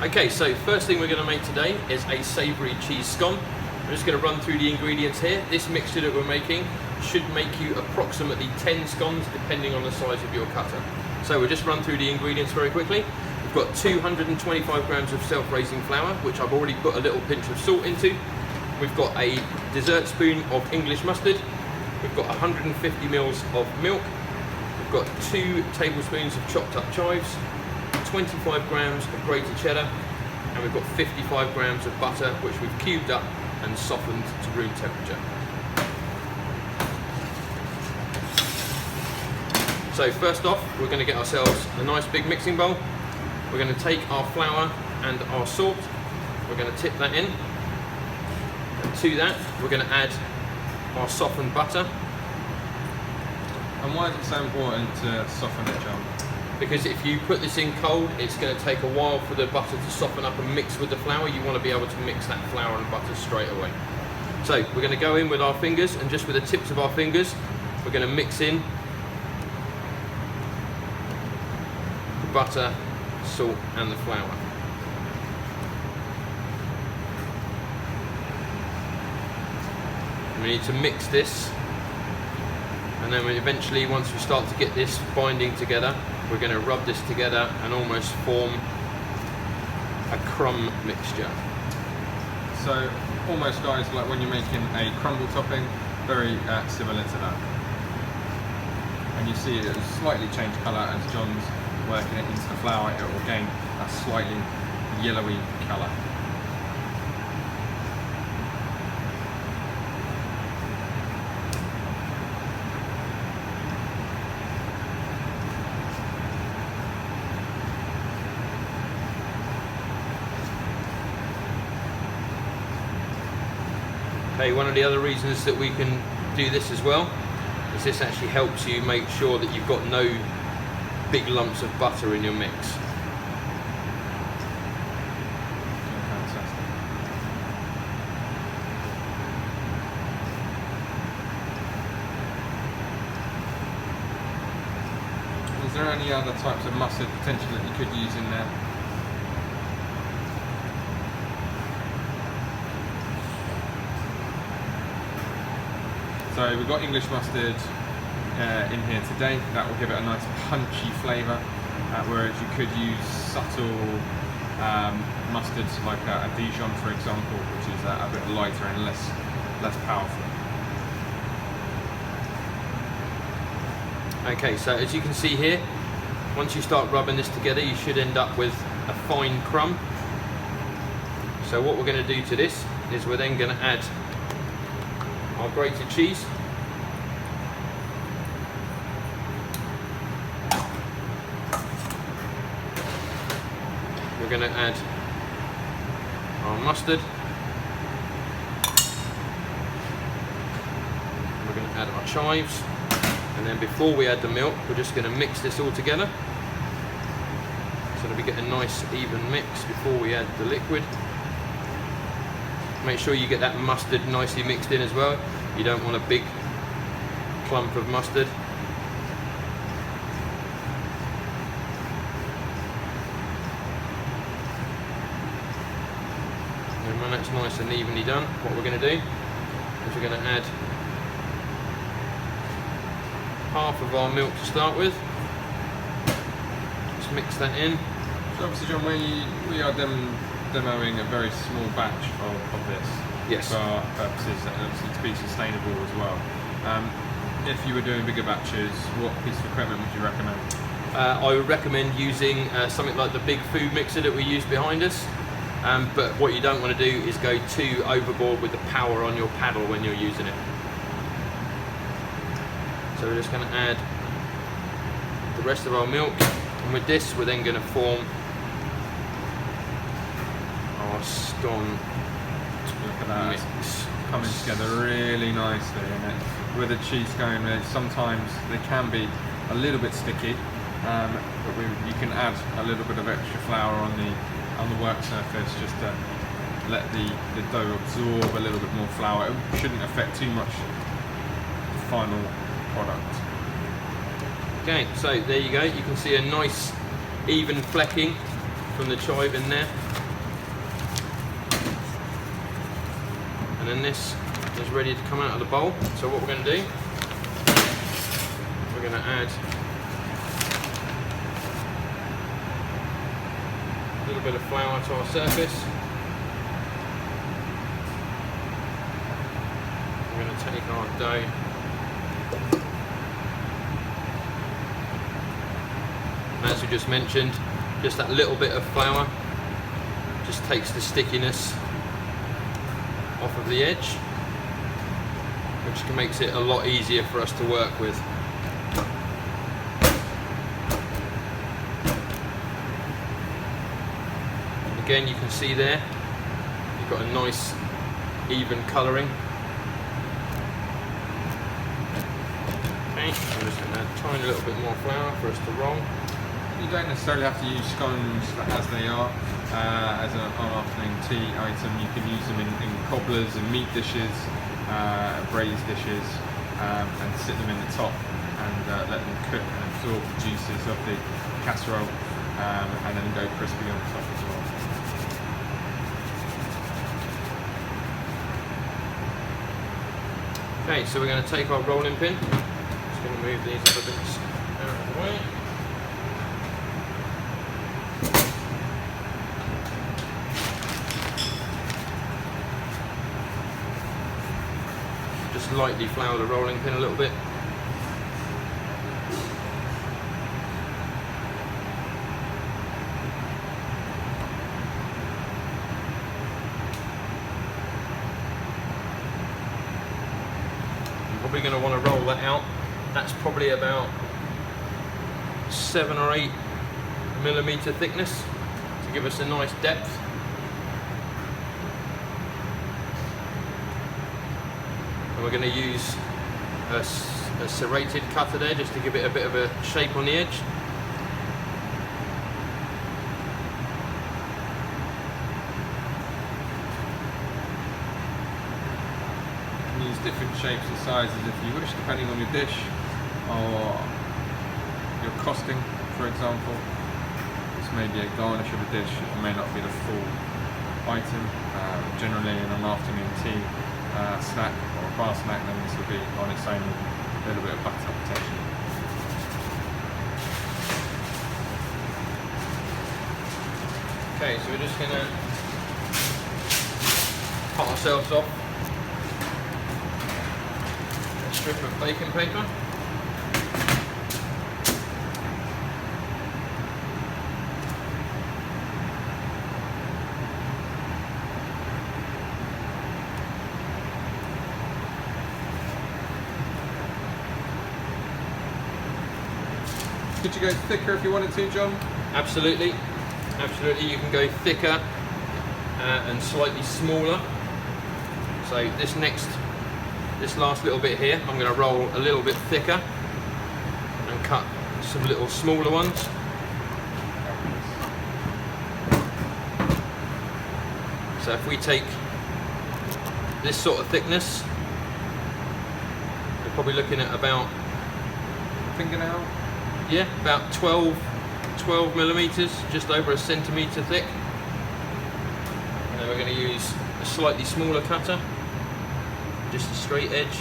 Okay, so first thing we're going to make today is a savoury cheese scone. I'm just going to run through the ingredients here. This mixture that we're making should make you approximately 10 scones depending on the size of your cutter. So we'll just run through the ingredients very quickly. We've got 225 grams of self-raising flour, which I've already put a little pinch of salt into. We've got a dessert spoon of English mustard. We've got 150 mils of milk. We've got 2 tablespoons of chopped up chives, 25 grams of grated cheddar, and we've got 55 grams of butter, which we've cubed up and softened to room temperature. So first off, we're going to get ourselves a nice big mixing bowl. We're going to take our flour and our salt. We're going to tip that in. And to that, we're going to add our softened butter. And why is it so important to soften it, John? Because if you put this in cold, it's going to take a while for the butter to soften up and mix with the flour. You want to be able to mix that flour and butter straight away. So we're going to go in with our fingers, and just with the tips of our fingers, we're going to mix in the butter, salt and the flour. We need to mix this, and then eventually, once we start to get this binding together, we're going to rub this together and almost form a crumb mixture. So almost, guys, like when you're making a crumble topping, very similar to that. And you see it will slightly change colour as John's working it into the flour. It will gain a slightly yellowy colour. Okay, one of the other reasons that we can do this as well is this actually helps you make sure that you've got no big lumps of butter in your mix. Fantastic. Is there any other types of mustard potentially that you could use in there? So we've got English mustard in here today. That will give it a nice punchy flavour, whereas you could use subtle mustards like a Dijon, for example, which is a bit lighter and less powerful. Okay, so as you can see here, once you start rubbing this together, you should end up with a fine crumb. So what we're going to do to this is we're then going to add our grated cheese. We're going to add our mustard. We're going to add our chives. And then before we add the milk, we're just going to mix this all together so that we get a nice even mix before we add the liquid. Make sure you get that mustard nicely mixed in as well. You don't want a big clump of mustard. And when that's nice and evenly done, what we're going to do is we're going to add half of our milk to start with. Just mix that in. So obviously, John, we are demoing a very small batch of this. Yes. For our purposes, and obviously to be sustainable as well. If you were doing bigger batches, what piece of equipment would you recommend? I would recommend using something like the big food mixer that we use behind us. But what you don't want to do is go too overboard with the power on your paddle when you're using it. So we're just going to add the rest of our milk, and with this we're then going to form our scone Look at that, mix. it's coming together really nicely, and with a cheese scone, sometimes they can be a little bit sticky, but you can add a little bit of extra flour on the work surface just to let the dough absorb a little bit more flour. It shouldn't affect too much the final product. Okay, so there you go. You can see a nice even flecking from the chive in there. And then this is ready to come out of the bowl. So what we're going to do, we're going to add a little bit of flour to our surface. We're going to take our dough, and as we just mentioned, just that little bit of flour just takes the stickiness off of the edge, which makes it a lot easier for us to work with. And again, you can see there, you've got a nice even colouring. Okay, I'm just going to add a tiny little bit more flour for us to roll. You don't necessarily have to use scones as they are. As an afternoon tea item, you can use them in cobblers and meat dishes, braised dishes, and sit them in the top and let them cook and absorb the juices of the casserole, and then go crispy on top as well. Okay, so we're going to take our rolling pin. Just going to move these other bits out of the way. Just lightly flour the rolling pin a little bit. You're probably going to want to roll that out. That's probably about 7 or 8 millimeter thickness to give us a nice depth. And we're going to use a serrated cutter there just to give it a bit of a shape on the edge. You can use different shapes and sizes if you wish, depending on your dish or your costing, for example. This may be a garnish of a dish, it may not be the full item. Generally in an afternoon tea snack or a bar snack, then this will be on its own with a little bit of butter potentially. Okay, so we're just going to cut ourselves off a strip of baking paper. Could you go thicker if you wanted to, John? Absolutely, absolutely. You can go thicker and slightly smaller. So this last little bit here, I'm going to roll a little bit thicker and cut some little smaller ones. So if we take this sort of thickness, we're probably looking at about Fingernail? Yeah, about 12 millimeters, just over a centimetre thick. And then we're going to use a slightly smaller cutter, just a straight edge.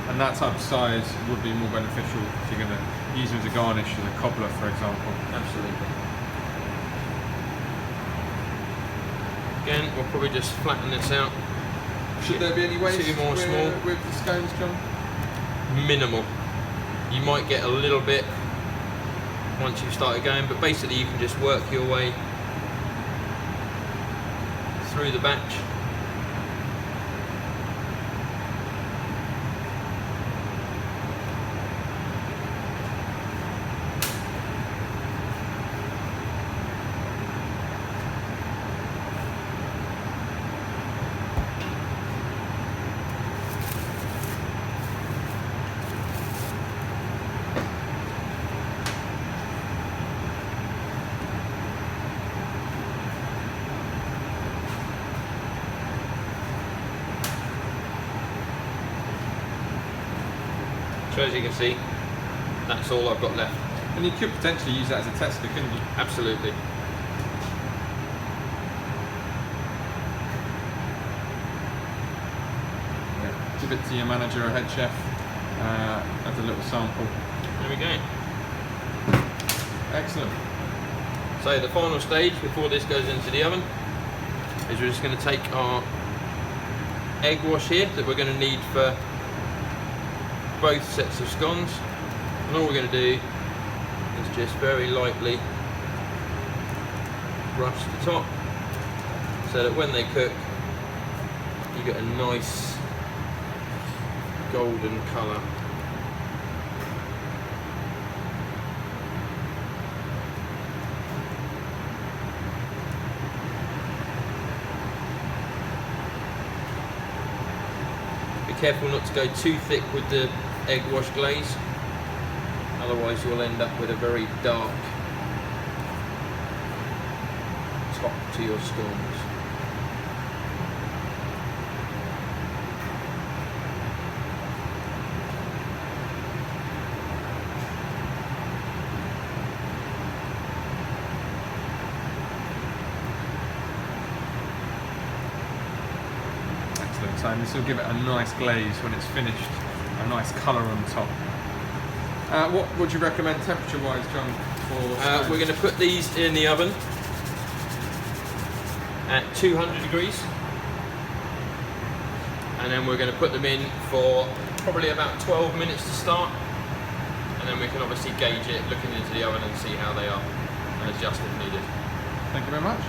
And that type of size would be more beneficial if you're going to use them as a garnish as a cobbler, for example. Absolutely. Again, we'll probably just flatten this out. Should there be any waste Two more small with the scones, John? Minimal. You might get a little bit once you've started going, but basically you can just work your way through the batch. So as you can see, that's all I've got left. And you could potentially use that as a tester, couldn't you? Absolutely. Give it to your manager or head chef as a little sample. There we go. Excellent. So the final stage before this goes into the oven is we're just going to take our egg wash here that we're going to need for both sets of scones, and all we're going to do is just very lightly brush the top so that when they cook you get a nice golden colour. Be careful not to go too thick with the egg wash glaze, otherwise you'll end up with a very dark top to your scones. Excellent. So this will give it a nice glaze when it's finished, a nice colour on top. What would you recommend temperature-wise, John? For We're going to put these in the oven at 200 degrees, and then we're going to put them in for probably about 12 minutes to start, and then we can obviously gauge it looking into the oven and see how they are and adjust if needed. Thank you very much.